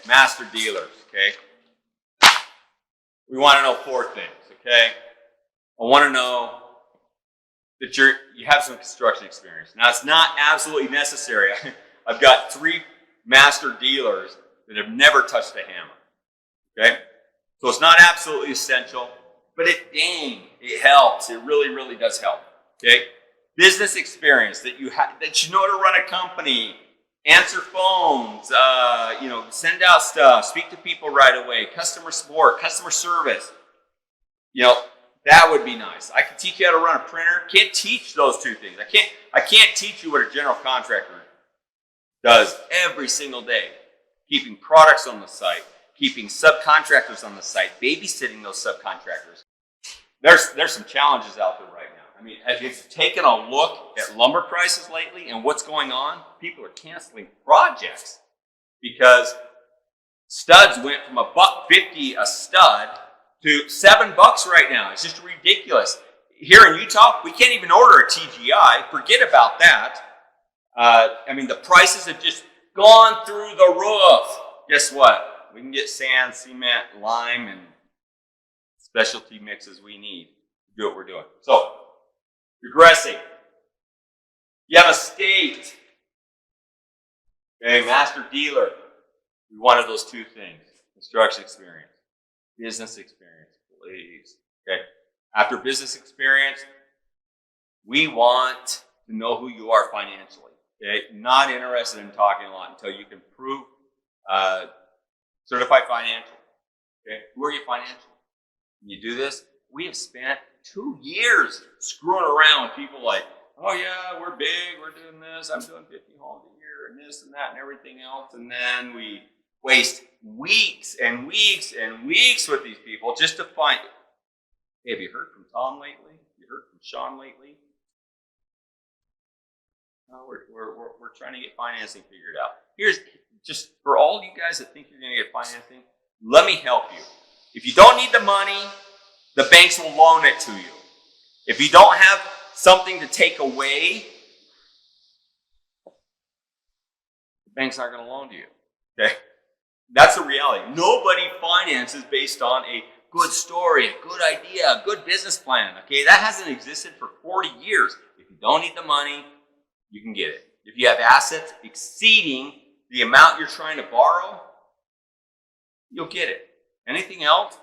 master dealers, okay? We want to know 4 things, okay? I want to know that you have some construction experience. Now, it's not absolutely necessary. I've got 3 master dealers that have never touched a hammer, okay? So it's not absolutely essential, but it helps. It really, really does help, okay? Business experience, that you know how to run a company, answer phones, send out stuff, speak to people right away, customer support, customer service. That would be nice. I can teach you how to run a printer. Can't teach those 2 things. I can't teach you what a general contractor does every single day. Keeping products on the site, keeping subcontractors on the site, babysitting those subcontractors. There's some challenges out there right now. I mean, if you've taken a look at lumber prices lately and what's going on, people are canceling projects because studs went from $1.50 a stud to $7 right now. It's just ridiculous. Here in Utah, we can't even order a TGI. Forget about that. I mean, the prices have just gone through the roof. Guess what? We can get sand, cement, lime, and specialty mixes we need to do what we're doing. So, regressing. You have a state. Okay, master dealer. We wanted those 2 things. Construction experience. Business experience, please. Okay. After business experience, we want to know who you are financially. Okay. Not interested in talking a lot until you can prove certified financial. Okay. Who are you financially? When you do this, we have spent 2 years screwing around with people like, oh yeah, we're big, we're doing this, I'm doing 50 homes a year, and this and that and everything else, and then we waste weeks and weeks and weeks with these people just to find, hey, have you heard from Tom lately? Have you heard from Sean lately? No, we're trying to get financing figured out. Here's just for all you guys that think you're going to get financing, let me help you. If you don't need the money, the banks will loan it to you. If you don't have something to take away, the bank's not going to loan to you. Okay? That's the reality. Nobody finances based on a good story, a good idea, a good business plan. Okay, that hasn't existed for 40 years. If you don't need the money, you can get it. If you have assets exceeding the amount you're trying to borrow, you'll get it. Anything else,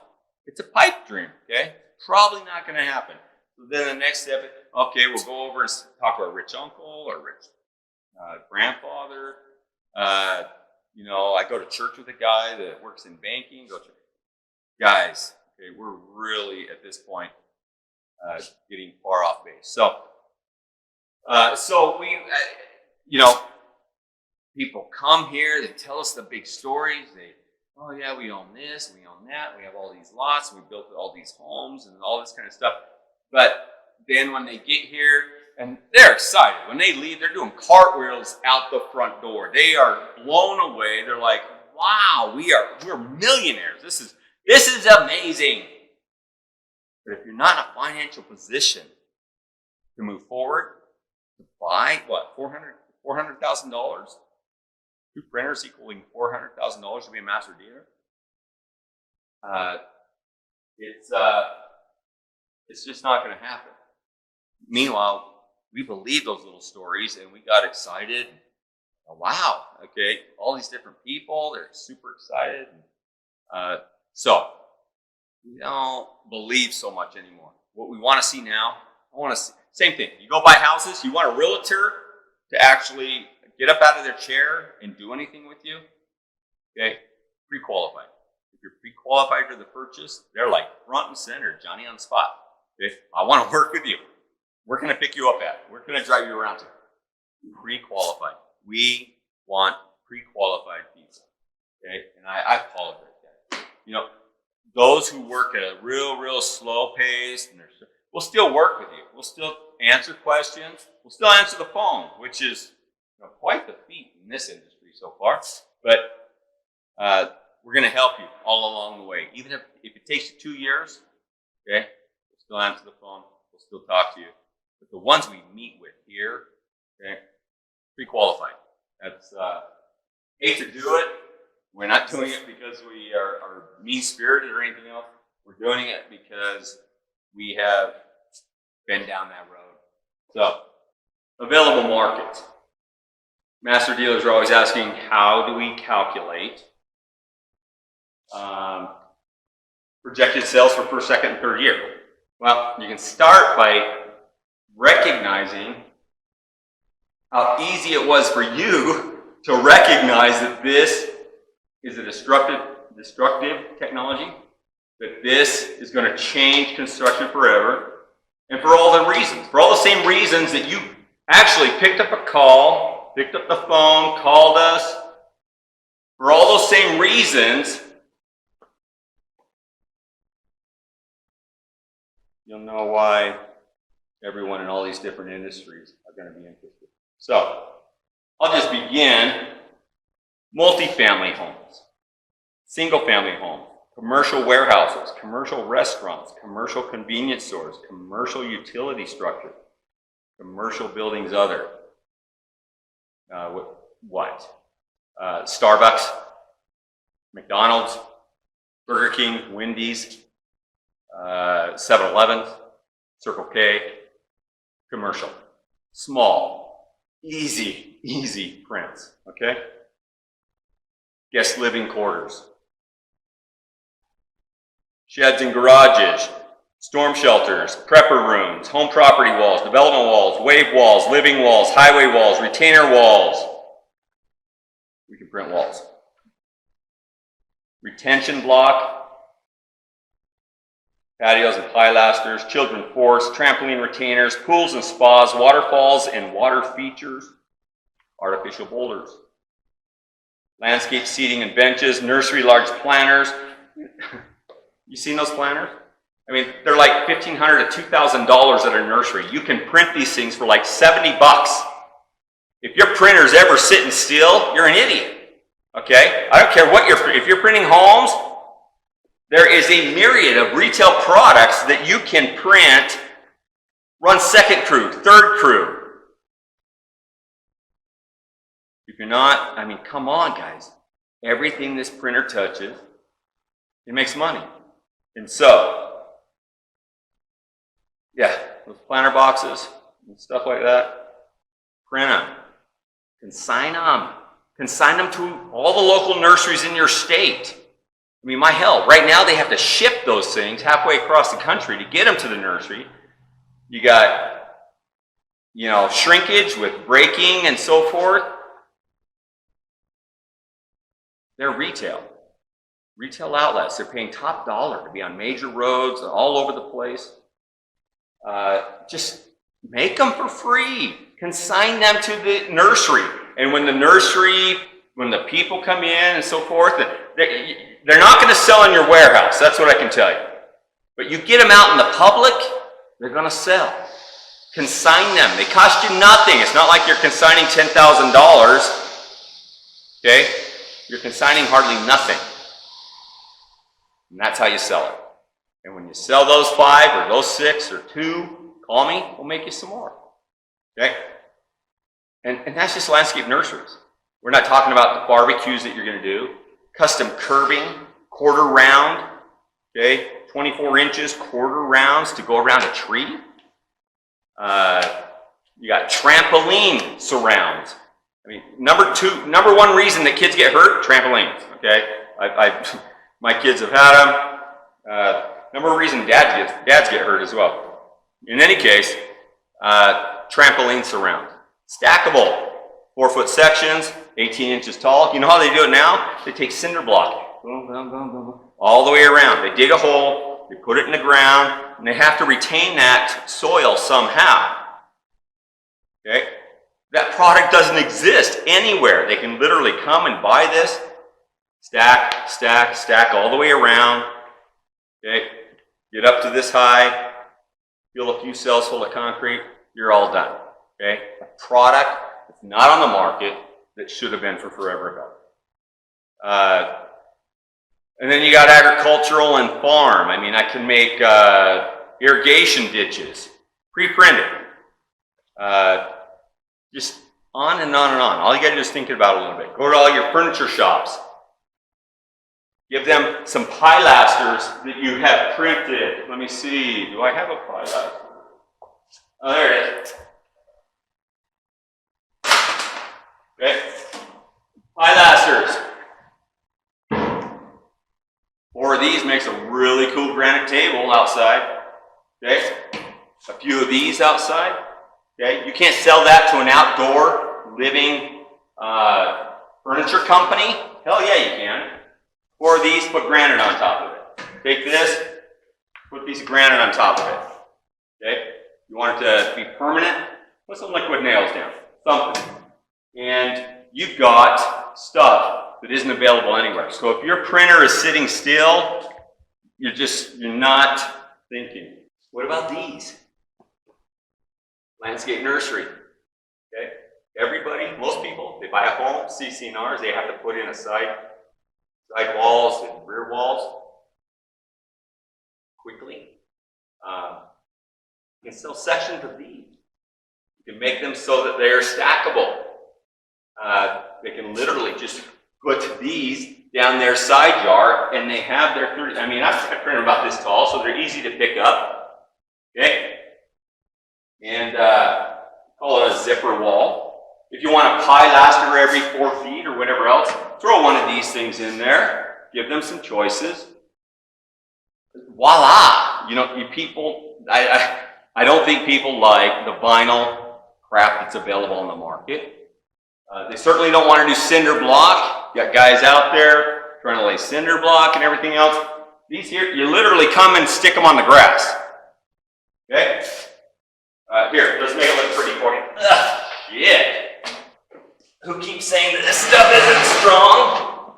it's a pipe dream. Okay, probably not going to happen. So then the next step, okay, we'll go over and talk to our rich uncle or rich grandfather. I go to church with a guy that works in banking. Guys, okay, we're really at this point getting far off base. So we, people come here, they tell us the big stories. Oh yeah, we own this, we own that, we have all these lots, we built all these homes and all this kind of stuff. But then when they get here, and they're excited. When they leave, they're doing cartwheels out the front door. They are blown away. They're like, wow, we're millionaires. This is amazing. But if you're not in a financial position to move forward, to buy, what, $400,000? 2 printers equaling $400,000 to be a master dealer? It's just not going to happen. Meanwhile, we believed those little stories and we got excited. Oh, wow, okay, all these different people, they're super excited. So we don't believe so much anymore. What we want to see now, same thing. You go buy houses, you want a realtor to actually get up out of their chair and do anything with you, okay, pre-qualified. If you're pre-qualified for the purchase, they're like front and center, Johnny on the spot. Okay? I want to work with you. Where can I pick you up at? Where can I drive you around to? Pre-qualified. We want pre-qualified people. Okay? And I apologize, guys. Those who work at a real slow pace, and we'll still work with you. We'll still answer questions. We'll still answer the phone, which is quite the feat in this industry so far. But we're going to help you all along the way. Even if it takes you 2 years, okay, we'll still answer the phone. We'll still talk to you. But the ones we meet with here, okay, pre-qualified. That's hate to do it. We're not doing it because we are mean-spirited or anything else. We're doing it because we have been down that road. So, available markets. Master dealers are always asking, how do we calculate projected sales for first, second, and third year? Well, you can start by recognizing how easy it was for you to recognize that this is a destructive technology, that this is going to change construction forever, and for all the reasons, for all the same reasons that you actually picked up a call, picked up the phone, called us, for all those same reasons, you'll know why everyone in all these different industries are going to be interested. So, I'll just begin. Multi-family homes, single-family homes, commercial warehouses, commercial restaurants, commercial convenience stores, commercial utility structure, commercial buildings other. Starbucks, McDonald's, Burger King, Wendy's, 7-Eleven, Circle K, commercial. Small, easy prints, okay? Guest living quarters. Sheds and garages, storm shelters, prepper rooms, home property walls, development walls, wave walls, living walls, highway walls, retainer walls. We can print walls. Retention block, patios and pilasters, children forts, trampoline retainers, pools and spas, waterfalls and water features, artificial boulders, landscape seating and benches, nursery large planters. You seen those planters? I mean, they're like $1,500 to $2,000 at a nursery. You can print these things for like 70 bucks. If your printer's ever sitting still, you're an idiot. Okay? I don't care what if you're printing homes, there is a myriad of retail products that you can print, run second crew, third crew. If you're not, I mean, come on, guys. Everything this printer touches, it makes money. And so, yeah, those planter boxes and stuff like that, print them, consign them to all the local nurseries in your state. I mean, my hell, right now they have to ship those things halfway across the country to get them to the nursery. You got, you know, shrinkage with breaking and so forth. They're retail outlets. They're paying top dollar to be on major roads all over the place. Just make them for free. Consign them to the nursery. And when the people come in and so forth, they're not going to sell in your warehouse. That's what I can tell you. But you get them out in the public, they're going to sell. Consign them. They cost you nothing. It's not like you're consigning $10,000. Okay? You're consigning hardly nothing. And that's how you sell it. And when you sell those 5 or those 6 or 2, call me, we'll make you some more. Okay? And that's just landscape nurseries. We're not talking about the barbecues that you're going to do. Custom curbing, quarter round, okay? 24 inches, quarter rounds to go around a tree. You got trampoline surrounds. I mean, number one reason that kids get hurt, trampolines, okay? My kids have had them. Number one reason dads get hurt as well. In any case, trampoline surrounds. Stackable, 4-foot sections, 18 inches tall. You know how they do it now? They take cinder block, all the way around. They dig a hole, they put it in the ground, and they have to retain that soil somehow. Okay? That product doesn't exist anywhere. They can literally come and buy this, stack all the way around. Okay? Get up to this high, fill a few cells full of concrete, you're all done. Okay? A product that's not on the market that should have been for forever ago. And then you got agricultural and farm. I mean, I can make irrigation ditches, pre-printed. Just on and on and on. All you got to do is think about it a little bit. Go to all your furniture shops. Give them some pilasters that you have printed. Let me see. Do I have a pilaster? Oh, there it is. Okay. Pilasters. 4 of these makes a really cool granite table outside. Okay. A few of these outside. Okay. You can't sell that to an outdoor living furniture company. Hell yeah, you can. 4 of these, put granite on top of it. Take this, put a piece of granite on top of it. Okay? You want it to be permanent, put some liquid nails down. Something. And you've got stuff that isn't available anywhere. So if your printer is sitting still, you're not thinking. What about these? Landscape nursery. Okay? Everybody, most people, they buy a home, CC&Rs, they have to put in a side walls and rear walls quickly. You can sell sections of these. You can make them so that they're stackable. They can literally just put these down their side jar and they have their 30, I mean, I've printed about this tall, so they're easy to pick up. Okay? And call it a zipper wall. If you want a pilaster every 4 feet or whatever else, throw one of these things in there. Give them some choices. Voila! You know, people, I don't think people like the vinyl crap that's available on the market. They certainly don't want to do cinder block. You got guys out there trying to lay cinder block and everything else. These here, you literally come and stick them on the grass. Okay? Here, let's make it look pretty for you. Ugh, shit. Who keeps saying that this stuff isn't strong?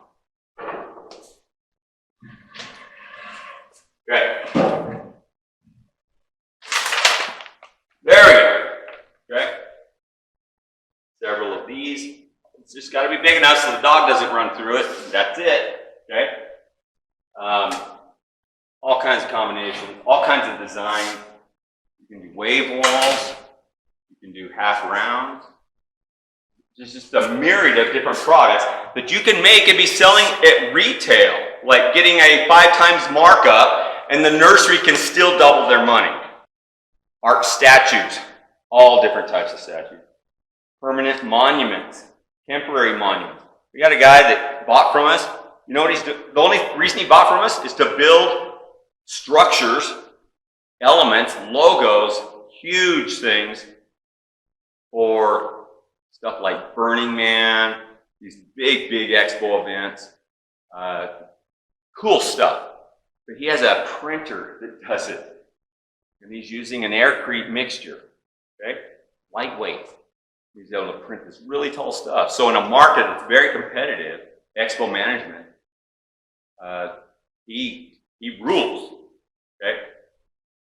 Okay. There we go. Okay. Several of these. It's just got to be big enough so the dog doesn't run through it. That's it. Okay. All kinds of combinations, all kinds of design. You can do wave walls. You can do half rounds. There's just a myriad of different products that you can make and be selling at retail, like getting a 5 times markup, and the nursery can still double their money. Art statues, all different types of statues. Permanent monuments, temporary monuments. We got a guy that bought from us. You know what he's doing? The only reason he bought from us is to build structures, elements, logos, huge things for stuff like Burning Man, these big, big expo events, cool stuff. But he has a printer that does it. And he's using an aircrete mixture, okay? Lightweight. He's able to print this really tall stuff. So in a market that's very competitive, expo management, he rules, okay?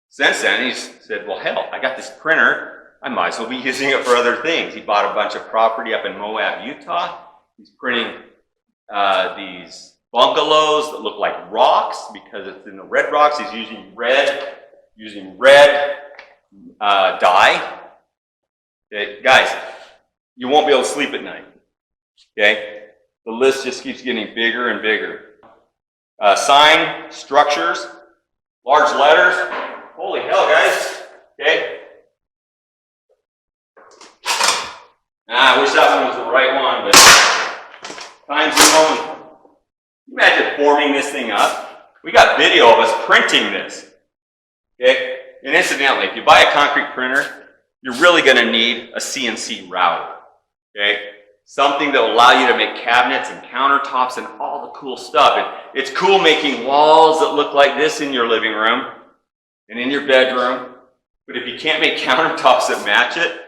Since then, he's said, well, hell, I got this printer. I might as well be using it for other things. He bought a bunch of property up in Moab, Utah. He's printing these bungalows that look like rocks because it's in the red rocks. He's using red dye. Okay, guys, you won't be able to sleep at night. Okay, the list just keeps getting bigger and bigger. Sign structures, large letters. Holy hell, guys. Okay. I wish that one was the right one, but time's going. Imagine forming this thing up. We got video of us printing this. Okay? And incidentally, if you buy a concrete printer, you're really going to need a CNC router. Okay? Something that will allow you to make cabinets and countertops and all the cool stuff. It's cool making walls that look like this in your living room and in your bedroom. But if you can't make countertops that match it,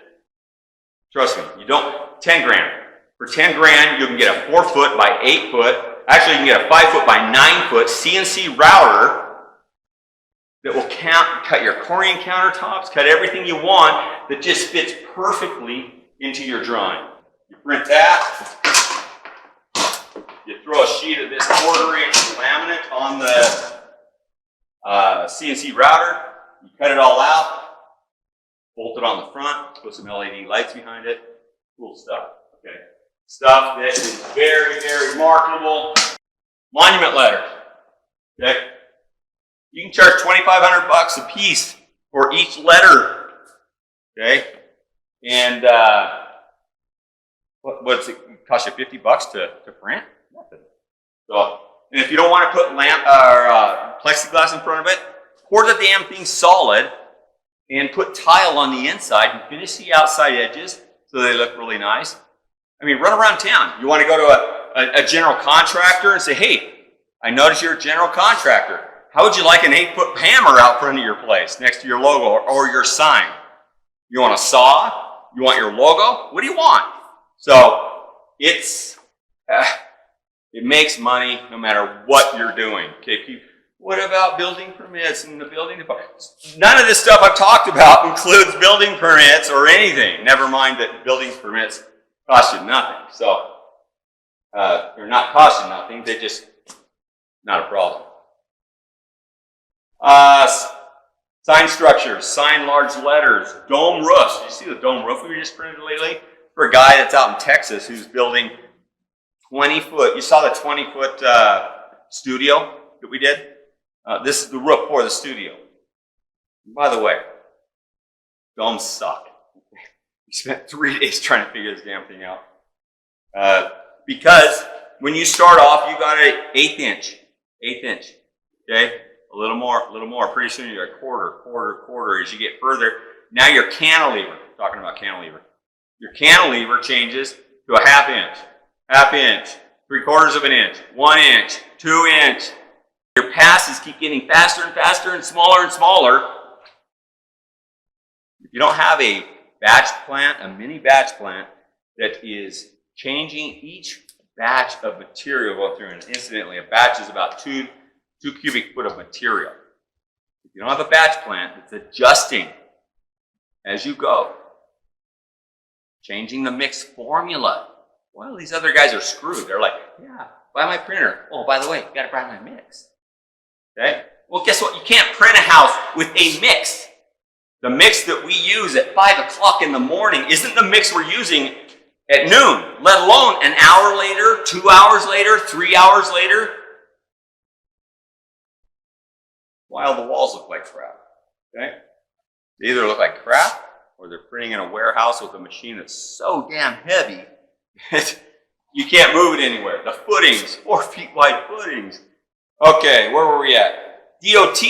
trust me, you don't, 10 grand. For 10 grand, you can get a 4 foot by 8 foot, actually you can get a 5 foot by 9 foot CNC router that will cut your Corian countertops, cut everything you want that just fits perfectly into your drawing. You print that, you throw a sheet of this 1/4 inch laminate on the CNC router, you cut it all out, bolt it on the front, put some LED lights behind it. Cool stuff. Okay. Stuff that is very, very marketable. Monument letters. Okay? You can charge $2,500 a piece for each letter. Okay? And what's it cost you? $50 to print? Nothing. So, and if you don't want to put plexiglass in front of it, pour the damn thing solid and put tile on the inside and finish the outside edges so they look really nice. I mean, run around town. You want to go to a general contractor and say, hey, I noticed you're a general contractor. How would you like an 8-foot hammer out front of your place next to your logo or your sign? You want a saw? You want your logo? What do you want? So it makes money no matter what you're doing. Okay, what about building permits and the building department? None of this stuff I've talked about includes building permits or anything. Never mind that building permits cost you nothing. So they're not costing nothing. They just not a problem. Sign structures, sign large letters, dome roofs. Did you see the dome roof we just printed lately? For a guy that's out in Texas who's building 20-foot. You saw the 20-foot studio that we did? This is the roof for the studio. And by the way, domes suck. We spent 3 days trying to figure this damn thing out. Because when you start off, you got an 1/8 inch. 1/8 inch. Okay? A little more. Pretty soon you're a quarter. As you get further, now your cantilever, talking about cantilever, your cantilever changes to a 1/2 inch, 3/4 of an inch, 1 inch, 2 inch. Your passes keep getting faster and faster and smaller. If you don't have a batch plant, a mini batch plant that is changing each batch of material going through, and incidentally, a batch is about 2 cubic foot of material. If you don't have a batch plant that's adjusting as you go, changing the mix formula. Well, these other guys are screwed. They're like, yeah, buy my printer. Oh, by the way, you got to buy my mix. Okay? Well, guess what? You can't print a house with a mix. The mix that we use at 5 o'clock in the morning isn't the mix we're using at noon, let alone an hour later, 2 hours later, 3 hours later. While the walls look like crap. Okay? They either look like crap or they're printing in a warehouse with a machine that's so damn heavy that you can't move it anywhere. The footings, 4 feet wide footings. Okay, where were we at? DOT.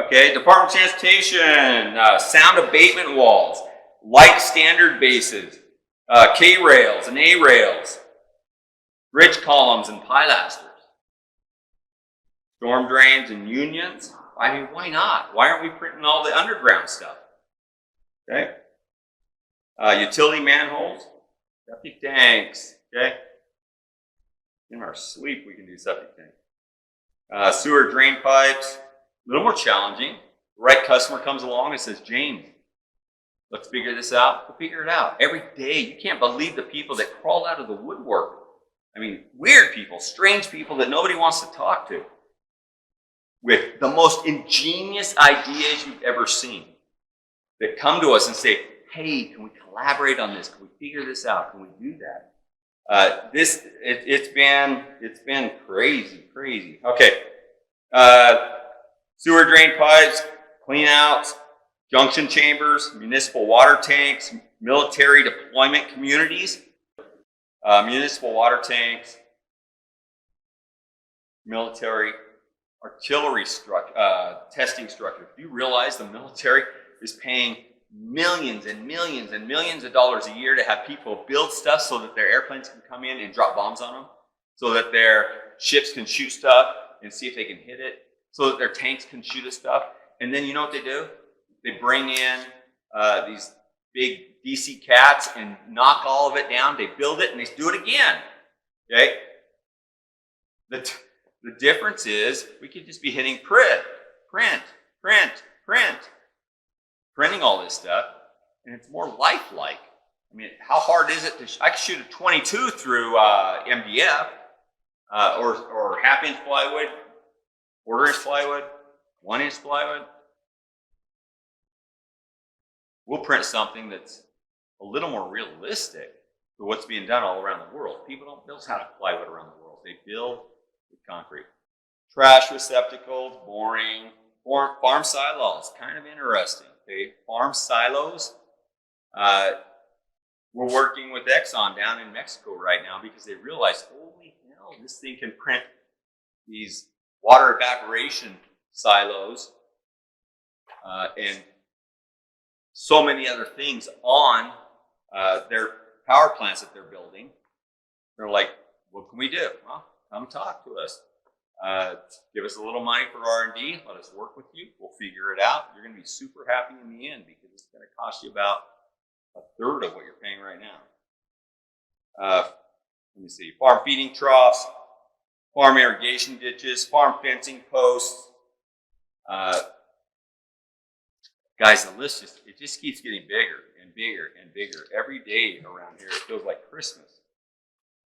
Okay, Department of Transportation, sound abatement walls, light standard bases, K rails and A rails, bridge columns and pilasters, storm drains and unions. I mean, why not? Why aren't we printing all the underground stuff? Okay. Utility manholes, septic tanks. Okay. In our sleep, we can do septic tanks. Sewer drain pipes, a little more challenging. The right customer comes along and says, James, let's figure this out. We'll figure it out. Every day, you can't believe the people that crawl out of the woodwork. I mean, weird people, strange people that nobody wants to talk to, with the most ingenious ideas you've ever seen, that come to us and say, hey, can we collaborate on this? Can we figure this out? Can we do that? It's been crazy. Okay. Sewer drain pipes, clean outs, junction chambers, municipal water tanks, military deployment communities, municipal water tanks, military artillery testing structures. Do you realize the military is paying millions and millions and millions of dollars a year to have people build stuff so that their airplanes can come in and drop bombs on them, so that their ships can shoot stuff and see if they can hit it, so that their tanks can shoot at stuff? And then you know what they do? They bring in these big DC cats and knock all of it down. They build it and they do it again. Okay? The difference is we could just be hitting printing all this stuff, and it's more lifelike. I mean, how hard is it to? I could shoot a 22 through MDF, or 1/2 inch plywood, 1/4 inch plywood, 1 inch plywood. We'll print something that's a little more realistic to what's being done all around the world. People don't build plywood around the world. They build with concrete. Trash receptacles, boring. Farm silos, kind of interesting. Okay, farm silos. We're working with Exxon down in Mexico right now because they realized, holy hell, this thing can print these water evaporation silos and so many other things on their power plants that they're building. They're like, what can we do? Well, come talk to us. Give us a little money for R&D. Let us work with you. We'll figure it out. You're going to be super happy in the end because it's going to cost you about a third of what you're paying right now. Let me see. Farm feeding troughs, farm irrigation ditches, farm fencing posts. Guys, the list just keeps getting bigger and bigger and bigger. Every day around here, it feels like Christmas.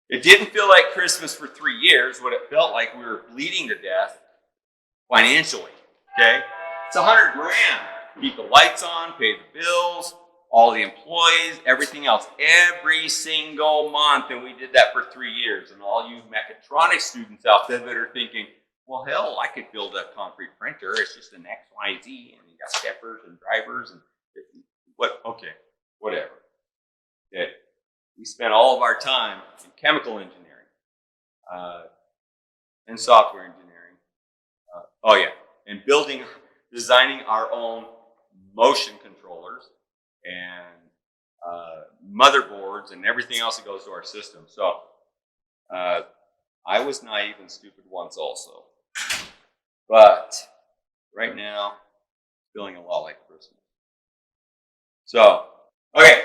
It didn't feel like Christmas for 3 years. What it felt like, we were bleeding to death financially. Okay, it's $100 grand. Keep the lights on, pay the bills, all the employees, everything else, every single month. And we did that for 3 years. And all you mechatronics students out there that are thinking, well, hell, I could build a concrete printer. It's just an XYZ, and you got steppers and drivers and what? Okay, whatever. Okay. We spent all of our time in chemical engineering and software engineering. And designing our own motion controllers and motherboards and everything else that goes to our system. So I was naive and stupid once also. But right now, it's feeling a lot like Christmas. So, okay,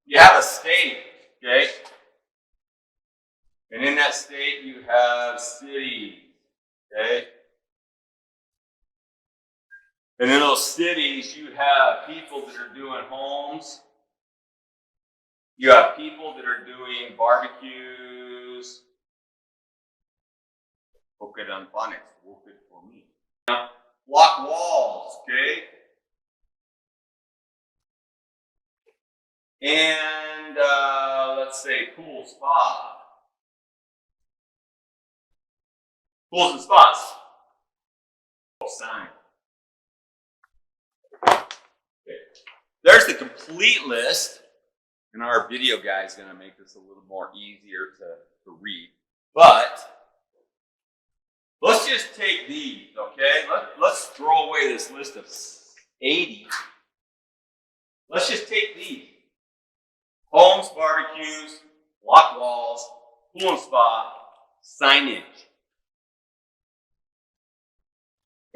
you have a state, okay? And in that state, you have cities, okay? And in those cities, you have people that are doing homes. You have people that are doing barbecues. Porque dan panes, work it for me. Block walls, okay? And let's say pool spa. Pools and spas. Sign. Okay. There's the complete list. And our video guy is going to make this a little more easier to read. But let's just take these, okay? Let's throw away this list of 80. Let's just take these. Homes, barbecues, block walls, pool and spa, signage.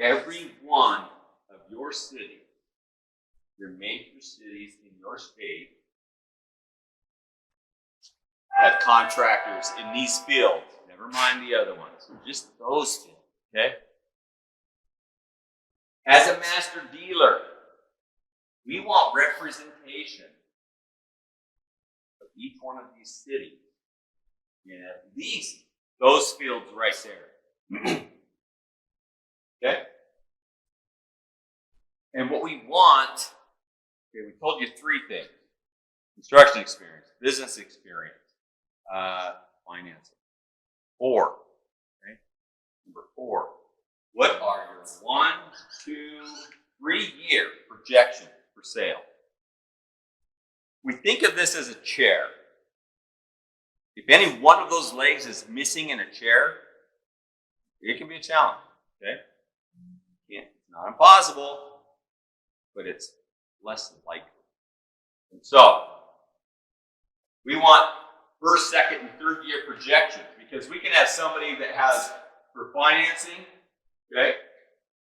Every one of your cities, your major cities in your state, have contractors in these fields. Never mind the other ones. Just those fields, okay? As a master dealer, we want representation of each one of these cities in at least those fields right there. Okay? And what we want, okay, we told you 3 things. Construction experience, business experience, financing. 4, okay? Number 4, what are your 1, 2, 3 year projections for sale? We think of this as a chair. If any one of those legs is missing in a chair, it can be a challenge, okay? It's not impossible, but it's less likely. And so, we want first, second, and third year projections, because we can have somebody that has, for financing, okay,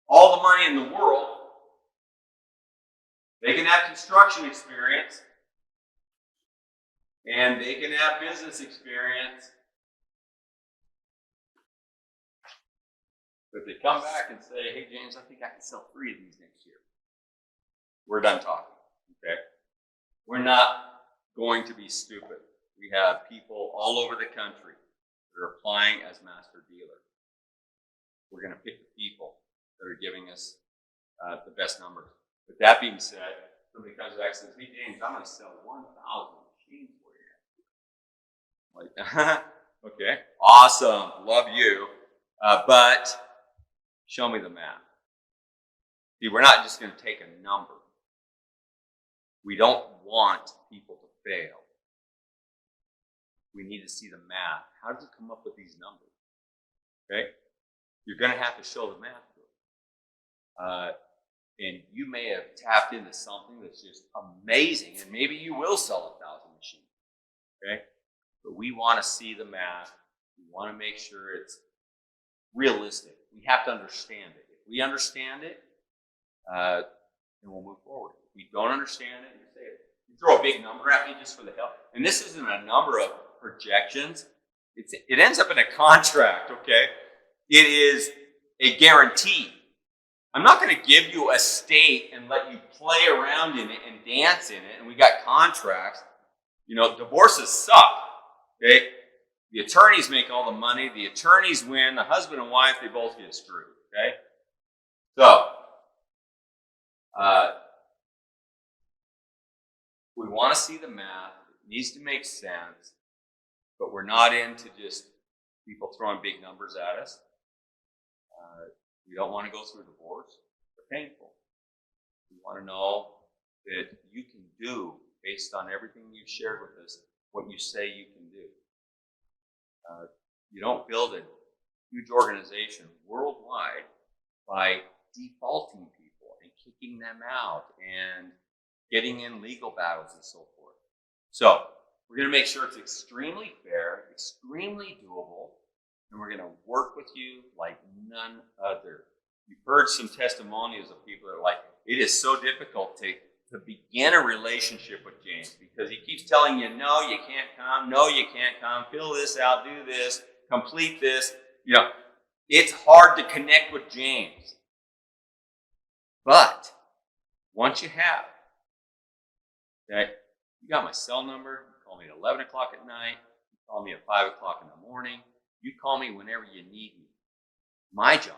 all the money in the world. They can have construction experience, and they can have business experience. But if they come back and say, hey, James, I think I can sell 3 of these next year, we're done talking, okay? We're not going to be stupid. We have people all over the country that are applying as master dealers. We're going to pick the people that are giving us the best numbers. With that being said, somebody comes back and says, hey, James, I'm going to sell 1,000 machines for you. Like, okay, awesome, love you. But show me the math. See, we're not just going to take a number. We don't want people to fail. We need to see the math. How does it come up with these numbers? Okay? You're going to have to show the math to it. And you may have tapped into something that's just amazing, and maybe you will sell 1,000 machines. Okay? But we want to see the math. We want to make sure it's realistic. We have to understand it. If we understand it, then we'll move forward. If we don't understand it, you throw a big number at me just for the hell. And this isn't a number of projections. It ends up in a contract, okay? It is a guarantee. I'm not going to give you a state and let you play around in it and dance in it, and we got contracts. You know, divorces suck, okay? The attorneys make all the money. The attorneys win. The husband and wife, they both get screwed, okay? So, we want to see the math. It needs to make sense, but we're not into just people throwing big numbers at us. We don't want to go through a divorce. They're painful. We want to know that you can do, based on everything you've shared with us, what you say you can do. You don't build a huge organization worldwide by defaulting people and kicking them out and getting in legal battles and so forth. So we're going to make sure it's extremely fair, extremely doable, and we're going to work with you like none other. You've heard some testimonials of people that are like, it is so difficult to begin a relationship with James because he keeps telling you, no, you can't come, no, you can't come, fill this out, do this, complete this. You know, it's hard to connect with James. But once you have, okay, you got my cell number, you call me at 11 o'clock at night, you call me at 5 o'clock in the morning, you call me whenever you need me. My job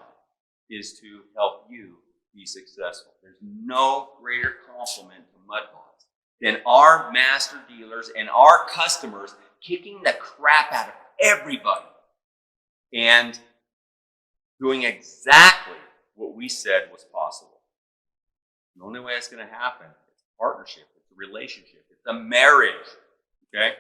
is to help you be successful. There's no greater compliment to MudBots than our master dealers and our customers kicking the crap out of everybody and doing exactly what we said was possible. The only way it's going to happen is a partnership, it's a relationship, it's a marriage. Okay?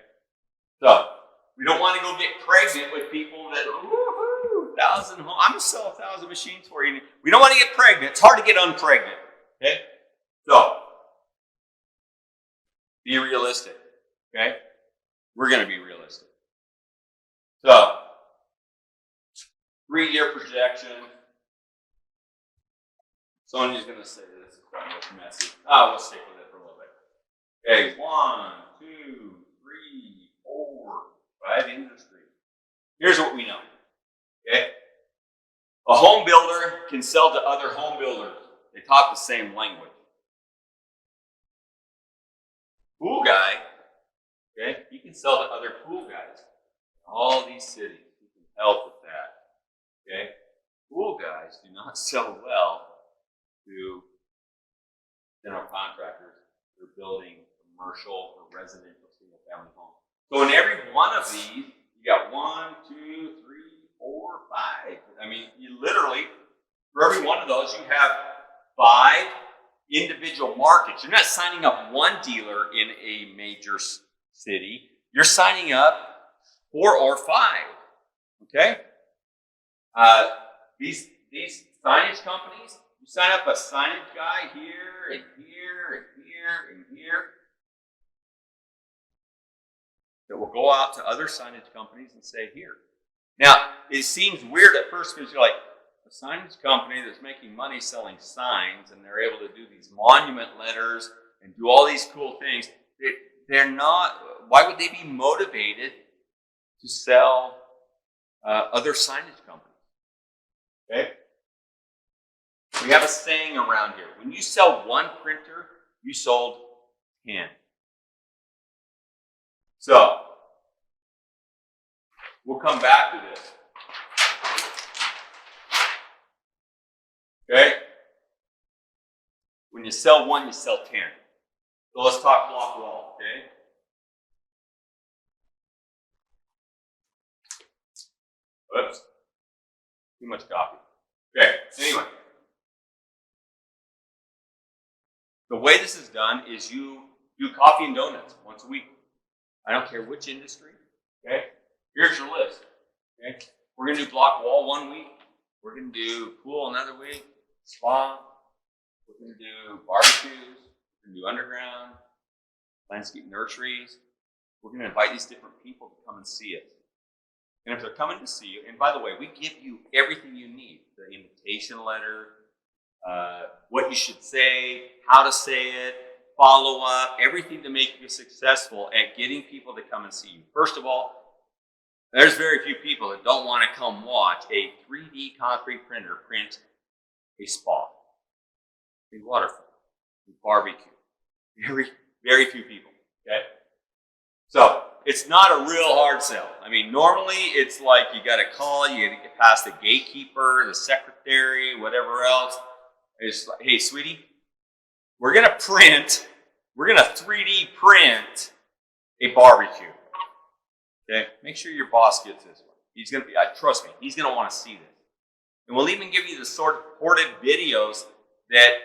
So, we don't want to go get pregnant with people that, woohoo, 1,000 homes. I'm going to sell 1,000 machines for you. We don't want to get pregnant. It's hard to get unpregnant. Okay? So, be realistic. Okay? We're going to be realistic. So, 3-year projection. Sonia's going to say this is kind of messy. We'll stick with it for a little bit. Okay, 1, 2, 3, 4, 5 industry. Here's what we know. Okay? A home builder can sell to other home builders. They talk the same language. Pool guy, okay, he can sell to other pool guys. All these cities, he can help with that. Okay? Pool guys do not sell well to general contractors who are building commercial or residential single-family homes. So in every one of these, you got 1, 2, 3, 4, 5. I mean, you literally, for every one of those, you have 5 individual markets. You're not signing up one dealer in a major city. You're signing up 4 or 5. Okay? These signage companies, you sign up a signage guy here and here and here and here that will go out to other signage companies and say, here. Now, it seems weird at first because you're like, a signage company that's making money selling signs and they're able to do these monument letters and do all these cool things, they're not, why would they be motivated to sell other signage companies? Okay? We have a saying around here. When you sell one printer, you sold 10. So, we'll come back to this. Okay? When you sell one, you sell 10. So let's talk block wall, okay? Whoops. Too much coffee. Okay, anyway. The way this is done is you do coffee and donuts once a week. I don't care which industry, okay? Here's your list, okay? We're gonna do block wall one week. We're gonna do pool another week, spa. We're gonna do barbecues. We're gonna do underground, landscape nurseries. We're gonna invite these different people to come and see us. And if they're coming to see you, and by the way, we give you everything you need, the invitation letter, what you should say, how to say it, follow up, everything to make you successful at getting people to come and see you. First of all, there's very few people that don't want to come watch a 3D concrete printer print a spa, a waterfall, a barbecue. Very few people, okay? So, it's not a real hard sell. I mean, normally it's like you got to call, you got to get past the gatekeeper, the secretary, whatever else. It's like, hey, sweetie, we're going to 3D print a barbecue. Okay? Make sure your boss gets this one. He's going to be, trust me, he's going to want to see this. And we'll even give you the supported videos that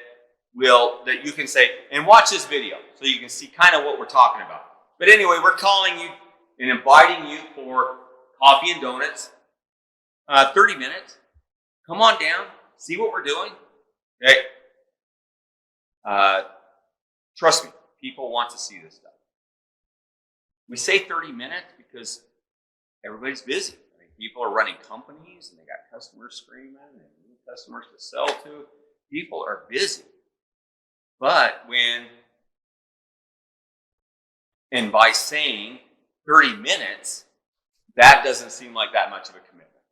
you can say, and watch this video so you can see kind of what we're talking about. But anyway, we're calling you and inviting you for coffee and donuts, 30 minutes. Come on down, see what we're doing. Okay? Trust me, people want to see this stuff. We say 30 minutes because everybody's busy. I mean, people are running companies and they got customers screaming and new customers to sell to. People are busy. But and by saying 30 minutes, that doesn't seem like that much of a commitment.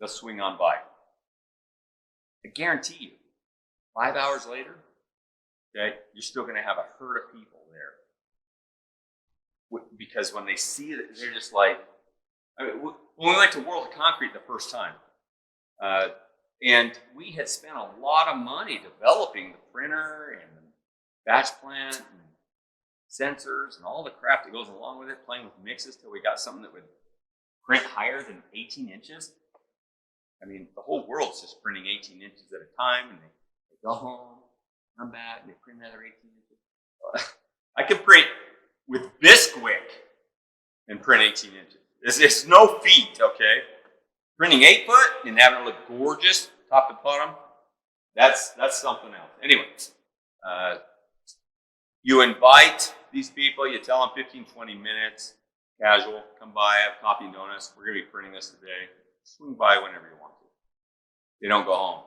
They'll swing on by. I guarantee you, 5 hours later, okay, you're still going to have a herd of people there. Because when they see it, they're just like, I mean, when we went to World of Concrete the first time, and we had spent a lot of money developing the printer and the batch plant and sensors and all the crap that goes along with it, playing with mixes till we got something that would print higher than 18 inches. I mean, the whole world's just printing 18 inches at a time, and they go home, come back, and they print another 18 inches. I can print with Bisquick and print 18 inches. It's no feat, okay? Printing 8 foot and having it look gorgeous, top to bottom, that's something else. Anyway, you invite these people, you tell them 15, 20 minutes, casual, come by, have coffee and donuts. We're going to be printing this today. Swing by whenever you want to. They don't go home,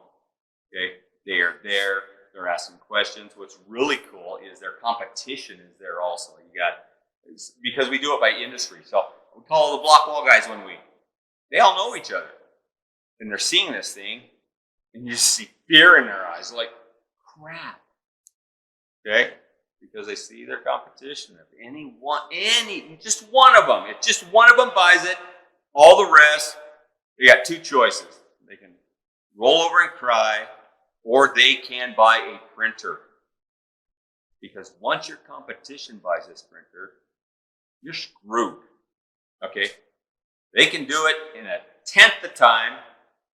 okay? They are there. They're asking questions. What's really cool is their competition is there also. Because we do it by industry. So we call the block wall guys one week. They all know each other. And they're seeing this thing, and you see fear in their eyes, like, crap. Okay? Because they see their competition. If just one of them buys it, all the rest, they got two choices. They can roll over and cry, or they can buy a printer. Because once your competition buys this printer, you're screwed. Okay? They can do it in 1/10 the time.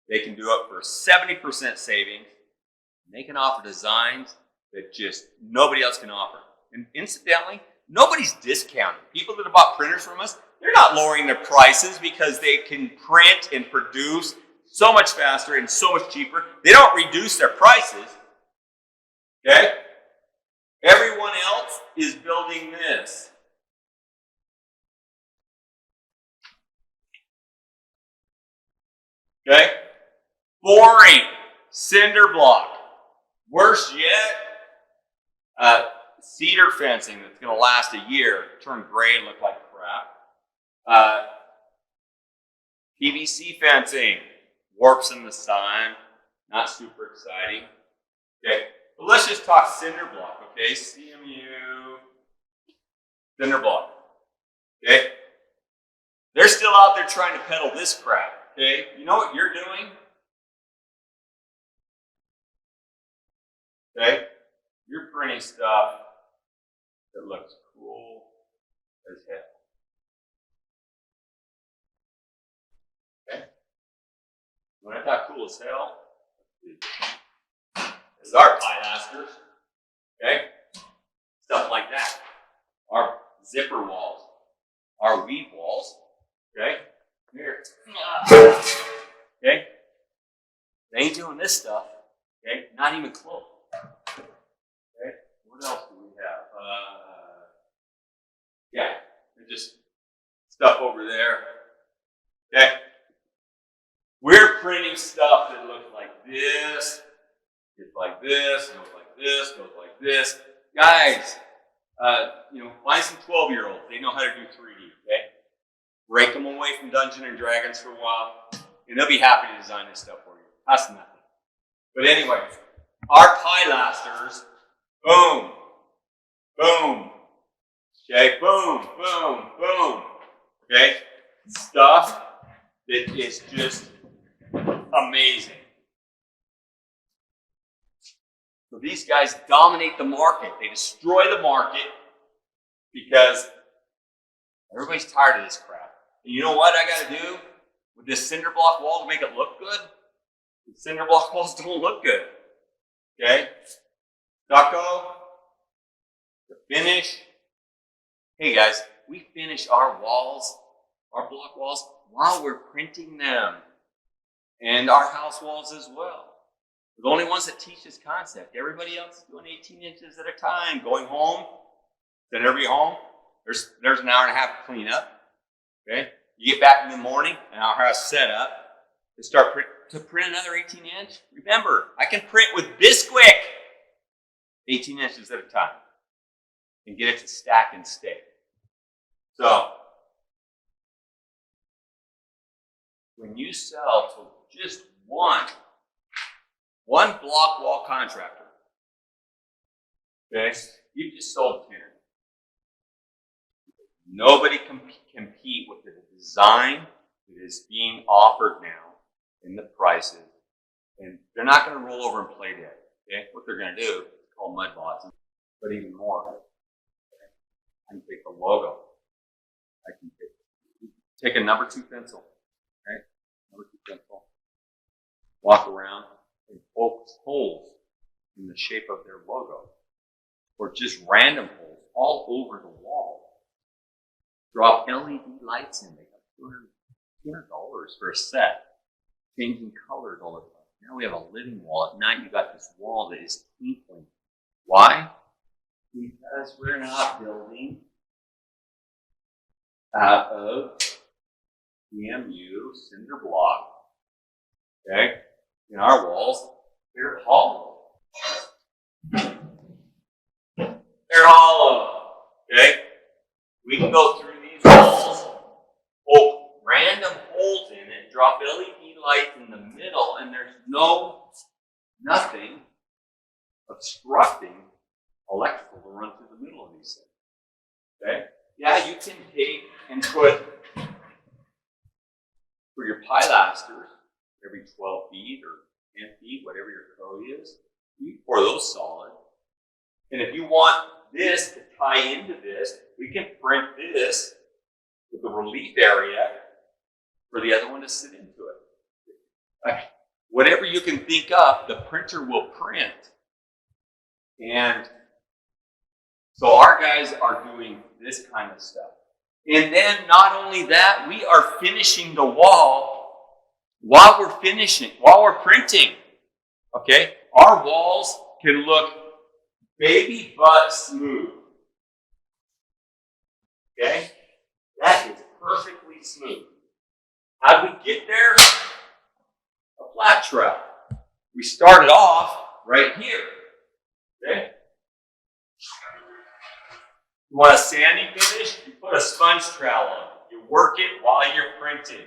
They can do it for 70% savings. And they can offer designs that just nobody else can offer. And incidentally, nobody's discounting. People that have bought printers from us, they're not lowering their prices because they can print and produce so much faster and so much cheaper. They don't reduce their prices. Okay? Everyone else is building this. Okay? Boring. Cinder block. Worse yet, cedar fencing that's going to last a year, turn gray and look like crap. PVC fencing, warps in the sun, not super exciting. Okay, but let's just talk cinder block, okay? CMU, cinder block, okay? They're still out there trying to peddle this crap, okay? You know what you're doing? Okay? You're printing stuff that looks cool as hell. Okay? When I thought cool as hell, this is our pilasters, okay? Stuff like that. Our zipper walls, our weave walls, okay? Here. Okay? They ain't doing this stuff, okay? Not even close. Okay? What else do we have? Yeah, just stuff over there. Okay? We're printing stuff that looks like this, gets like this, goes like this, goes like this. Guys, find some 12-year-olds. They know how to do 3D, okay? Break them away from Dungeons and Dragons for a while, and they'll be happy to design this stuff for you. That's nothing. But anyway, our pilasters, boom, boom, okay, boom, boom, boom, okay? Stuff that is just amazing. So these guys dominate the market. They destroy the market because everybody's tired of this crap. And you know what I got to do with this cinder block wall to make it look good? The cinder block walls don't look good. Okay? Stucco, the finish. Hey guys, we finish our walls, our block walls, while we're printing them. And our house walls as well. We're the only ones that teach this concept. Everybody else is doing 18 inches at a time. Going home, send everybody home. There's an hour and a half to clean up. Okay? You get back in the morning, an hour and a half set up. To start to print another 18 inch. Remember, I can print with Bisquick 18 inches at a time and get it to stack and stay. So, when you sell to just one block wall contractor, okay, you just sold 10. Nobody can compete with the design that is being offered now in the prices, and they're not going to roll over and play dead. Okay, what they're going to do is call MudBots, but even more. Okay? I can take the logo. I can take a number 2 pencil. Okay, number 2 pencil. Walk around and focus holes in the shape of their logo, or just random holes all over the wall. Drop LED lights in. They got $200 for a set. Changing colors all the time. Now we have a living wall. At night you got this wall that is twinkling. Why? Because we're not building out of EMU cinder block. Okay? In our walls, they're hollow. They're hollow. Okay? We can go through these walls, poke random holes in it, drop LED lights in the middle, and there's nothing obstructing electrical to run through the middle of these things. Okay? Yeah, you can take and put for your pilasters every 12 feet or 10 feet, whatever your code is, you pour those solid. And if you want this to tie into this, we can print this with the relief area for the other one to sit into it. Whatever you can think of, the printer will print. And so our guys are doing this kind of stuff. And then not only that, we are finishing the wall while we're printing. Okay? Our walls can look baby butt smooth. Okay? That is perfectly smooth. How did we get there? A flat trowel. We started off right here. Okay? You want a sandy finish? You put a sponge trowel on it. You work it while you're printing.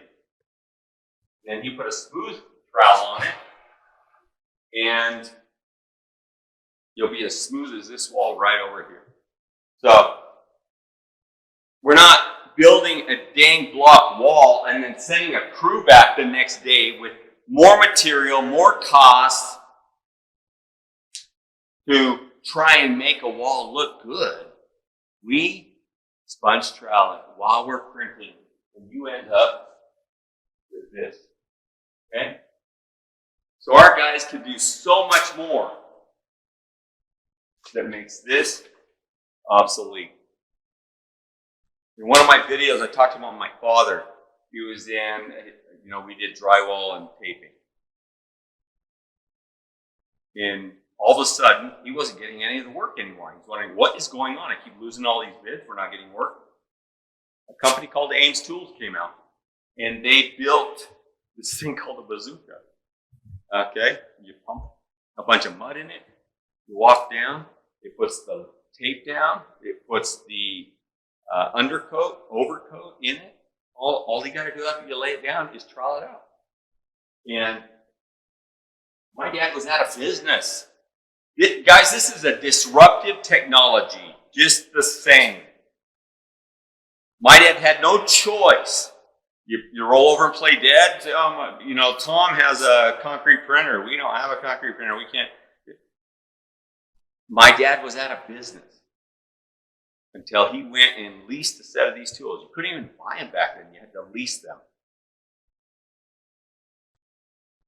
Then you put a smooth trowel on it, and you'll be as smooth as this wall right over here. So, we're not building a dang block wall and then sending a crew back the next day with more material, more costs to try and make a wall look good. We sponge trowel it while we're printing, and you end up with this. Okay? So our guys can do so much more that makes this obsolete. In one of my videos, I talked about my father. He was in, we did drywall and taping. And all of a sudden, he wasn't getting any of the work anymore. He was wondering, what is going on? I keep losing all these bids. We're not getting work. A company called 𝐘𝐨𝐮 came out, and they built this thing called a bazooka. Okay? You pump a bunch of mud in it. You walk down. It puts the tape down. It puts the overcoat in it. All you got to do after you lay it down is trowel it out. And my dad was out of business. Guys, this is a disruptive technology, just the same. My dad had no choice. You roll over and play dead. Tom has a concrete printer. We don't have a concrete printer. We can't. My dad was out of business until he went and leased a set of these tools. You couldn't even buy them back then. You had to lease them.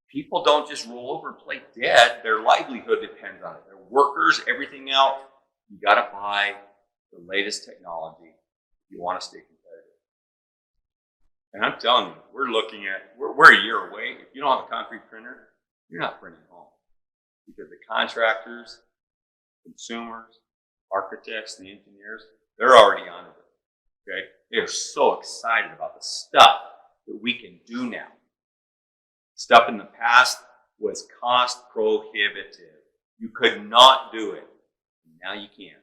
People don't just roll over and play dead. Their livelihood depends on it. Their workers, everything else. You got to buy the latest technology if you want to stay competitive. And I'm telling you, we're a year away. If you don't have a concrete printer, you're not printing home. Because the contractors, consumers, architects, the engineers, they're already on it. Okay? They're so excited about the stuff that we can do now. Stuff in the past was cost prohibitive. You could not do it. Now you can.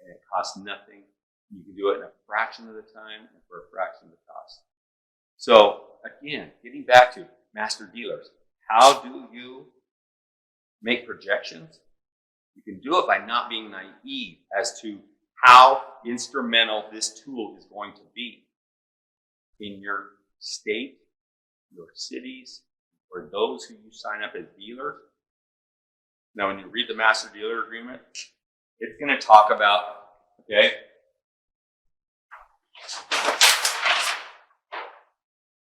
And it costs nothing. You can do it in a fraction of the time and for a fraction of the cost. So, again, getting back to master dealers, how do you make projections? You can do it by not being naive as to how instrumental this tool is going to be in your state, your cities, or those who you sign up as dealers. Now, when you read the master dealer agreement, it's going to talk about, okay,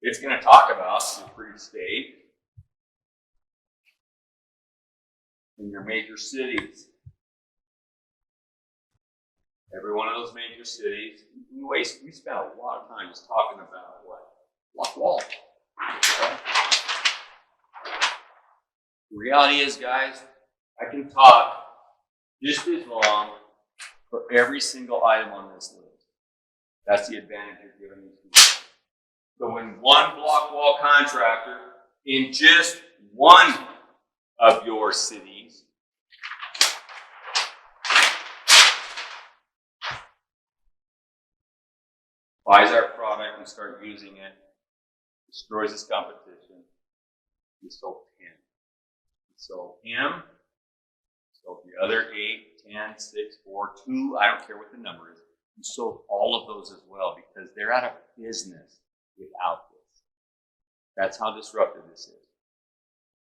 it's going to talk about your free state in your major cities. Every one of those major cities, we spent a lot of time just talking about what? Block wall. Okay? The reality is, guys, I can talk just as long for every single item on this list. That's the advantage you're giving these people. So when one block wall contractor in just one of your cities buys our product and starts using it, destroys his competition, we sold 10. We sold him, sold the other 8, 10, 6, 4, 2, I don't care what the number is. We sold all of those as well because they're out of business without this. That's how disruptive this is.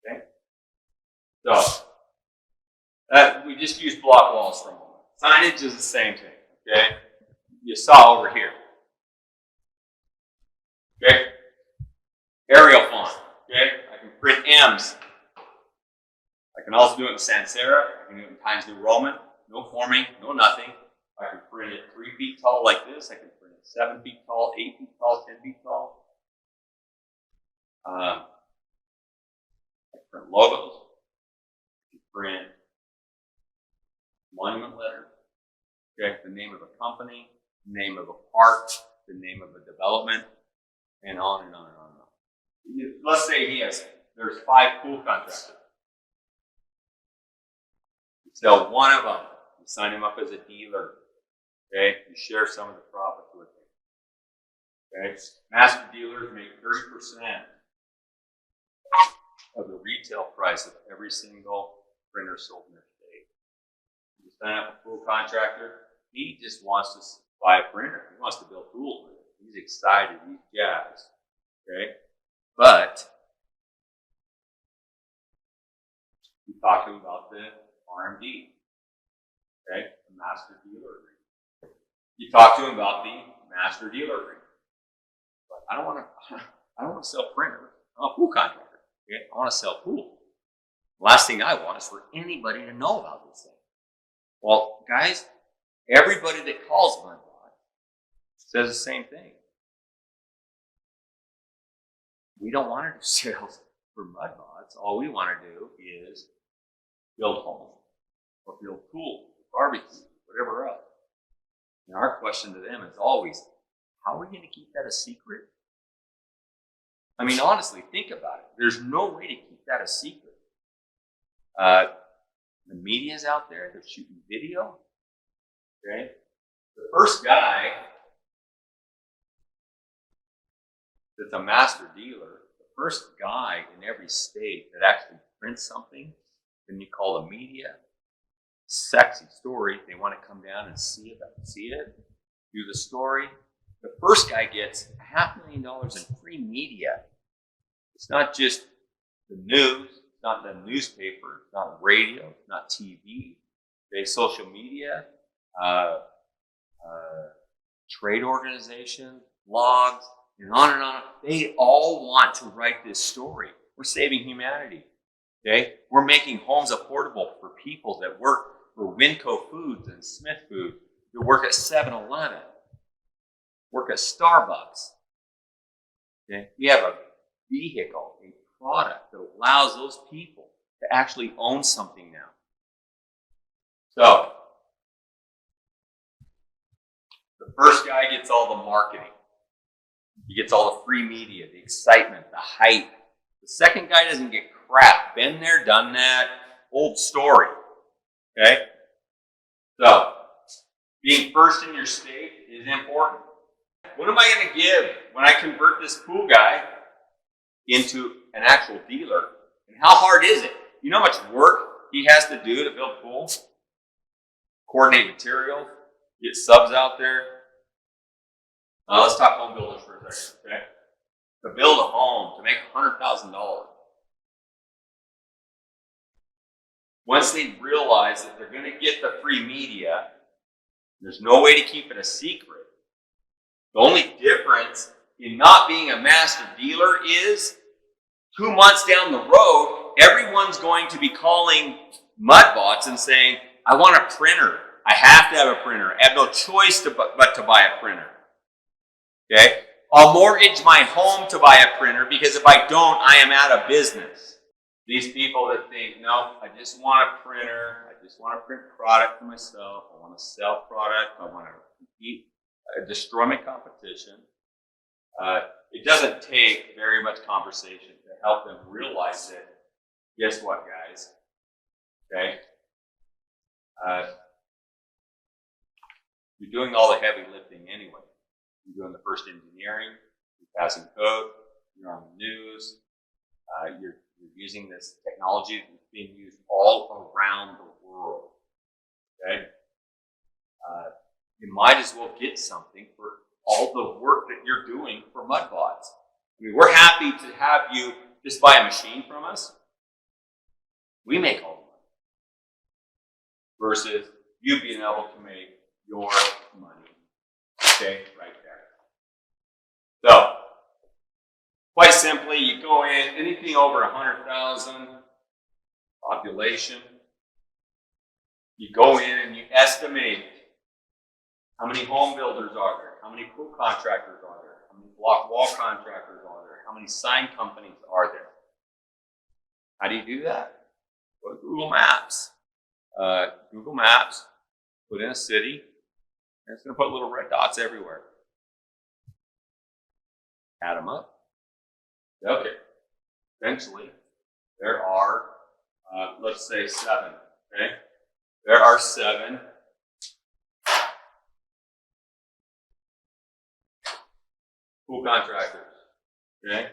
Okay? So, we just use block walls for a moment. Signage is the same thing. Okay? You saw over here. Okay? Arial font. Okay? I can print M's. I can also do it in sans serif. I can do it in Times New Roman. No forming, no nothing. I can print it 3 feet tall like this. I can print it 7 feet tall, 8 feet tall, 10 feet tall. I print logos. I can print monument letters. Okay, the name of a company, the name of a park, the name of a development, and on and on and on and on. Let's say there's 5 pool contractors. You sell one of them. You sign him up as a dealer. Okay, you share some of the profits with him. Okay, master dealers make 30% of the retail price of every single printer sold in their state. You sign up a pool contractor, he just wants to buy a printer. He wants to build tools with it. He's excited, he's jazzed. Okay, but you talk to him about the RMD. Okay, the master dealer agreement. You talk to him about the master dealer agreement. But I don't want to sell printers. I'm a pool contractor. Okay, I want to sell pool. Last thing I want is for anybody to know about this thing. Well, guys, everybody that calls MudBots says the same thing. We don't want to do sales for MudBots. All we want to do is build homes or build pools, barbecues, whatever else. And our question to them is always, how are we going to keep that a secret? I mean, honestly, think about it. There's no way to keep that a secret. The media's out there, they're shooting video. Okay? The first guy that's a master dealer, the first guy in every state that actually prints something, then you call the media, sexy story, they want to come down and see it, do the story. The first guy gets $500,000 in free media. It's not just the news, it's not the newspaper, it's not radio, it's not TV, okay, social media, trade organizations, blogs, and on and on. They all want to write this story. We're saving humanity. Okay? We're making homes affordable for people that work for 𝐏𝐫𝐢𝐧𝐭 Foods and Smith Foods, that work at 7-Eleven, work at Starbucks. Okay? We have a vehicle, a product that allows those people to actually own something now. So, the first guy gets all the marketing. He gets all the free media, the excitement, the hype. The second guy doesn't get crap. Been there, done that, old story. Okay? So, being first in your state is important. What am I going to give when I convert this pool guy into an actual dealer? And how hard is it? You know how much work he has to do to build pools? Coordinate materials, get subs out there. Let's talk home builders for a second, okay? To build a home, to make $100,000. Once they realize that they're going to get the free media, there's no way to keep it a secret. The only difference in not being a master dealer is 2 months down the road, everyone's going to be calling MudBots and saying, I want a printer. I have to have a printer. I have no choice but to buy a printer. Okay? I'll mortgage my home to buy a printer because if I don't, I am out of business. These people that think, no, I just want a printer. I just want to print product for myself. I want to sell product. I want to compete, destroy my competition. It doesn't take very much conversation to help them realize that, guess what, guys? Okay? You're doing all the heavy lifting anyway. You're doing the first engineering, you're passing code, you're on the news, you're using this technology that's being used all around the world. Okay? You might as well get something for all the work that you're doing for MudBots. I mean, we're happy to have you just buy a machine from us. We make all the money. Versus you being able to make your money. Okay, right there. So, quite simply, you go in, anything over 100,000 population, you go in and you estimate how many home builders are there, how many pool contractors are there, how many block wall contractors are there, how many sign companies are there. How do you do that? Go to Google Maps. Google Maps, put in a city, and it's going to put little red dots everywhere. Add them up. Okay. Eventually, there are, let's say 7. Okay. There are 7 pool contractors. Okay.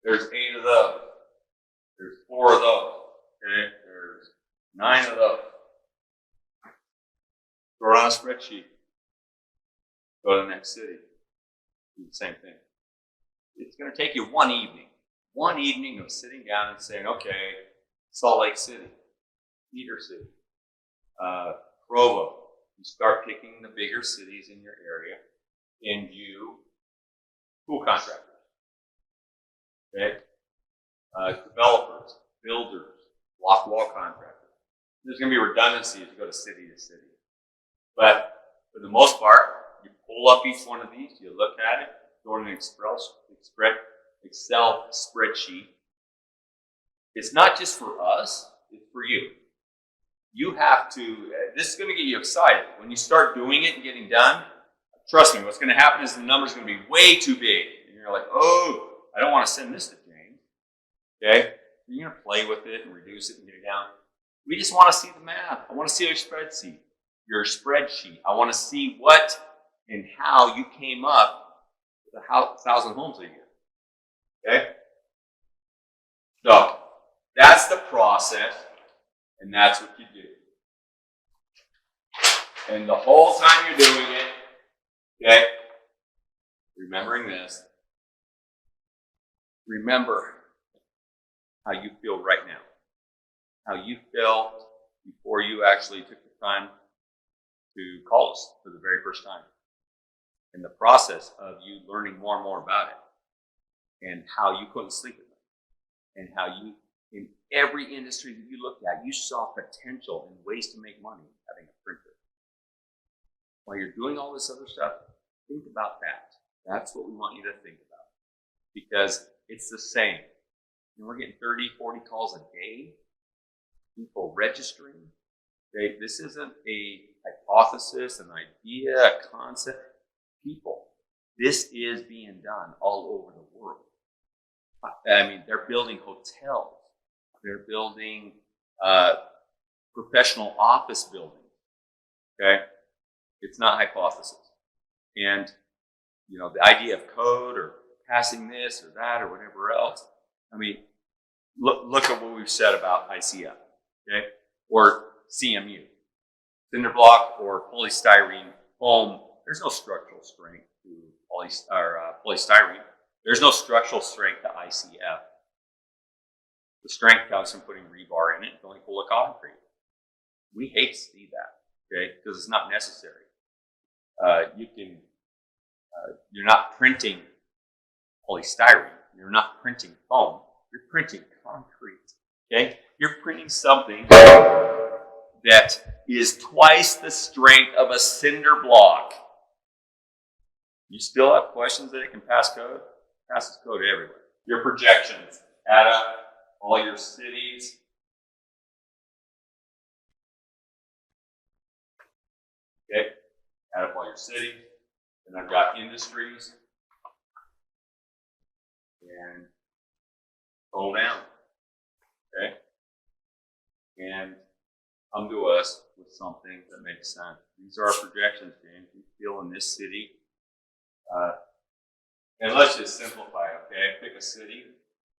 There's 8 of those. There's 4 of those. Okay. There's 9 of those. Throw it on a spreadsheet. Go to the next city. Do the same thing. It's going to take you one evening of sitting down and saying, okay, Salt Lake City, Cedar City, Provo. You start picking the bigger cities in your area and you pool contractors. Okay? Developers, builders, block wall contractor. There's going to be redundancy as you go to city, but for the most part, you pull up each one of these, you look at it, go in an Excel spreadsheet. It's not just for us, it's for you. You have to, this is going to get you excited. When you start doing it and getting done, trust me, what's going to happen is the number's going to be way too big. And you're like, oh, I don't want to send this to James. Okay? You're going to play with it and reduce it and get it down. We just want to see the math. I want to see your spreadsheet. I want to see what and how you came up with 1,000 homes a year. Okay? So, that's the process, and that's what you do. And the whole time you're doing it, okay, remembering this, remember how you feel right now. How you felt before you actually took the time to call us for the very first time. And the process of you learning more and more about it. And how you couldn't sleep at night. And how you, in every industry that you looked at, you saw potential and ways to make money having a printer. While you're doing all this other stuff, think about that. That's what we want you to think about. Because it's the same. And we're getting 30, 40 calls a day. People registering. Okay? This isn't a hypothesis, an idea, a concept. People. This is being done all over the world. I mean, they're building hotels. They're building professional office buildings. Okay? It's not hypothesis. And, you know, the idea of code or passing this or that or whatever else. I mean, look at what we've said about ICF, okay? Or CMU. Cinder block or polystyrene foam. There's no structural strength to polystyrene. There's no structural strength to ICF. The strength comes from putting rebar in it, filling full of concrete. We hate to see that, okay? Because it's not necessary. You're not printing polystyrene. You're not printing foam. You're printing concrete, okay? You're printing something that is twice the strength of a cinder block. You still have questions that it can pass code? It passes code everywhere. Your projections, add up all your cities. Okay, add up all your cities. And I've got industries. And scroll down. Okay? And come to us with something that makes sense. These are our projections, James. We feel in this city. And let's just simplify, okay? Pick a city.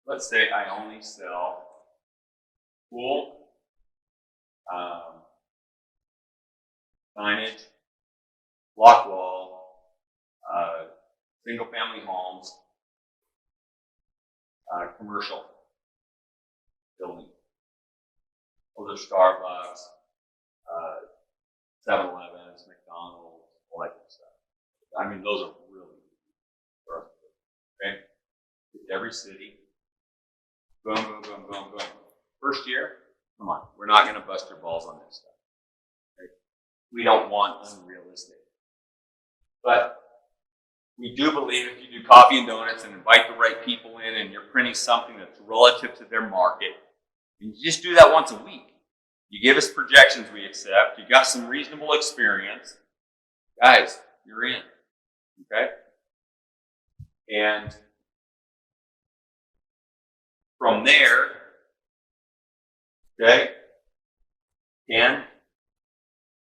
Let's say I only sell pool, signage, block wall, single-family homes, commercial building. Those are Starbucks, 7-Elevens, McDonald's, all that kind of stuff. I mean, those are really for us. Okay? Every city. Boom, boom, boom, boom, boom. First year, come on. We're not going to bust your balls on this stuff. Okay? We don't want unrealistic. But we do believe if you do coffee and donuts and invite the right people in and you're printing something that's relative to their market, and you just do that once a week. You give us projections we accept. You got some reasonable experience. Guys, you're in. Okay? And from there, okay, 10,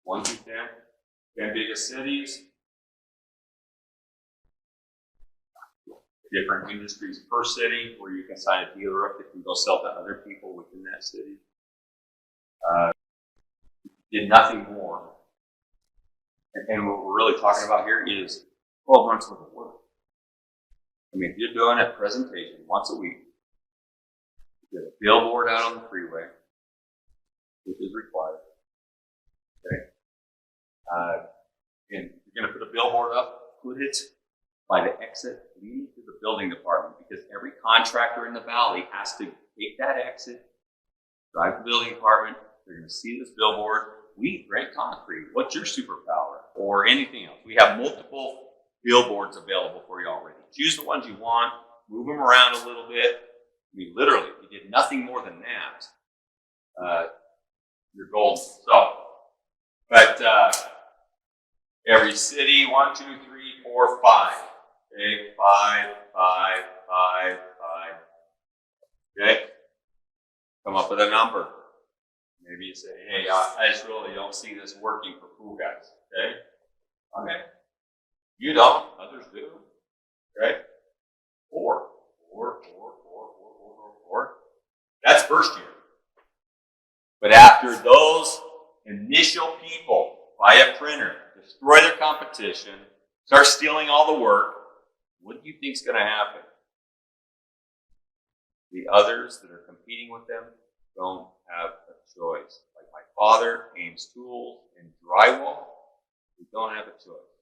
1 through 10 biggest cities, different industries per city where you can sign a dealer up that can go sell to other people within that city. Did nothing more. And what we're really talking about here is 12 months worth of work. I mean, if you're doing a presentation once a week, you get a billboard out on the freeway, which is required. Okay. And you're going to put a billboard up, put it by the exit leading to the building department, because every contractor in the valley has to take that exit drive the building department, they're going to see this billboard. We grade concrete. What's your superpower? Or anything else. We have multiple billboards available for you already. Choose the ones you want, move them around a little bit. I mean, literally, if you did nothing more than that, you're golden. So, but every city, 1, 2, 3, 4, 5. Okay, 5, 5, 5, 5. Okay, come up with a number. Maybe you say, hey, I just really don't see this working for pool guys. Okay, okay. You don't, others do. Okay, 4, 4, 4, 4, 4, 4, 4, 4. That's first year. But after those initial people buy a printer, destroy their competition, start stealing all the work, what do you think is going to happen? The others that are competing with them don't have a choice. Like my father, 𝐘𝐨𝐮 and Drywall, we don't have a choice.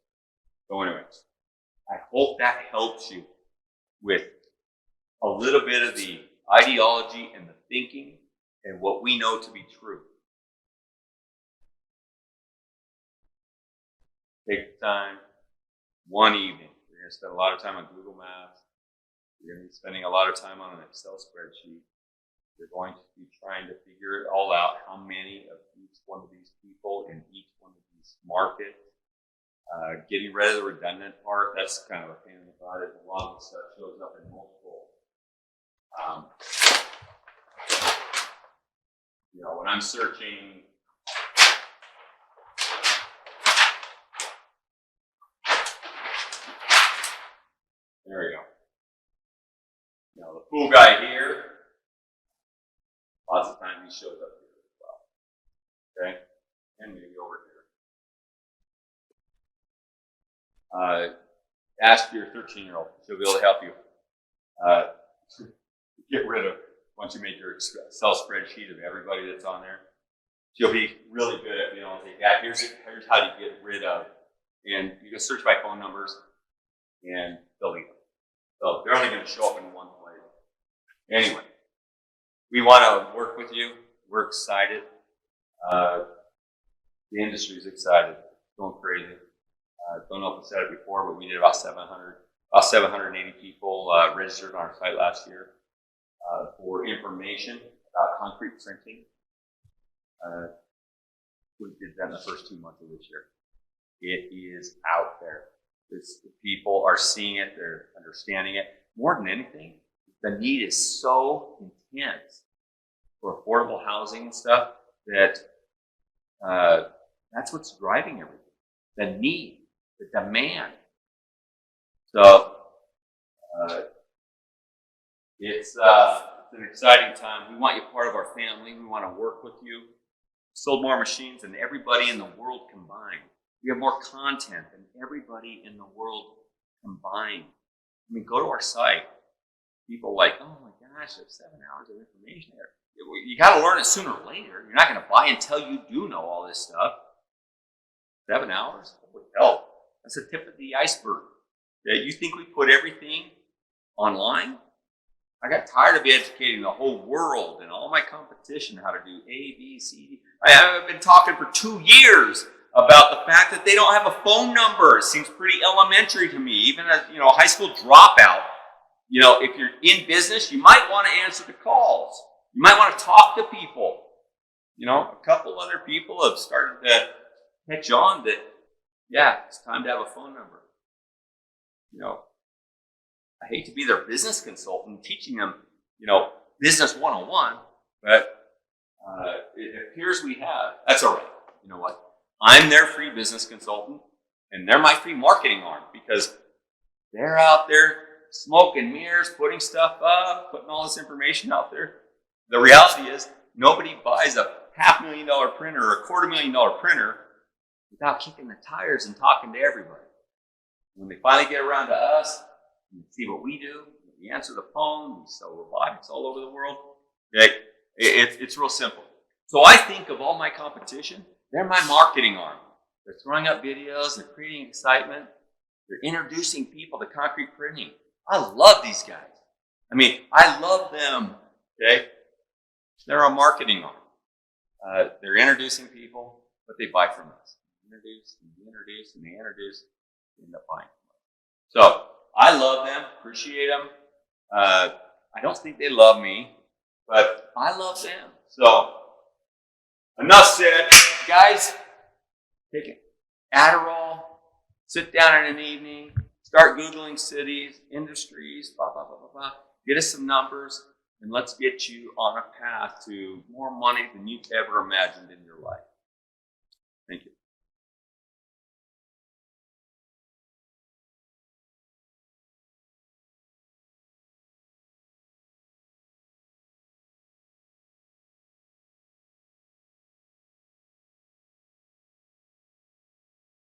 So anyways, I hope that helps you with a little bit of the ideology and the thinking and what we know to be true. Take the time, one evening. You're going to spend a lot of time on Google Maps. You're going to be spending a lot of time on an Excel spreadsheet. You're going to be trying to figure it all out, how many of each one of these people in each one of these markets. Getting rid of the redundant part, that's kind of a pain in the butt. A lot of the stuff shows up in multiple. When I'm searching, there we go. The pool guy here, lots of times he shows up here as well. Okay? And maybe over here. Ask your 13-year-old. She'll be able to help you. Get rid of, once you make your Excel spreadsheet of everybody that's on there, she'll be really good at being able to say, yeah, here's how you get rid of. And you can search by phone numbers and delete them. So they're only going to show up in one place. Anyway, we want to work with you. We're excited. The industry is excited. It's going crazy. Don't know if I said it before, but we did about 780 people registered on our site last year for information about concrete printing. We did that in the first 2 months of this year. It is out there. People are seeing it. They're understanding it. More than anything, the need is so intense for affordable housing and stuff that that's what's driving everything. The need, the demand. So it's an exciting time. We want you part of our family. We want to work with you. Sold more machines than everybody in the world combined. We have more content than everybody in the world combined. I mean, go to our site. People are like, oh my gosh, there's 7 hours of information there. You got to learn it sooner or later. You're not going to buy until you do know all this stuff. 7 hours? Holy hell. That's the tip of the iceberg. You think we put everything online? I got tired of educating the whole world and all my competition how to do A, B, C, D. I've been talking for 2 years about the fact that they don't have a phone number. It seems pretty elementary to me. Even as a high school dropout, if you're in business, you might want to answer the calls. You might want to talk to people. A couple other people have started to catch on that, yeah, it's time to have a phone number. I hate to be their business consultant teaching them, business 101, but it appears we have. That's all right. You know what? I'm their free business consultant, and they're my free marketing arm because they're out there smoking mirrors, putting stuff up, putting all this information out there. The reality is nobody buys a $500,000 printer or a $250,000 printer without kicking the tires and talking to everybody. When they finally get around to us, and see what we do, we answer the phone, we sell robotics all over the world. Okay? It's real simple. So I think of all my competition, they're my marketing arm. They're throwing up videos, they're creating excitement, they're introducing people to concrete printing. I love these guys. I mean, I love them. Okay? They're a marketing arm. They're introducing people, but they buy from us. Introduce, and they introduce, and they introduce, and end up buying from us. So I love them, appreciate them. I don't think they love me, but I love them. So enough said, guys. Take it. Adderall. Sit down in an evening. Start Googling cities, industries, blah, blah, blah, blah, blah. Get us some numbers, and let's get you on a path to more money than you've ever imagined in your life.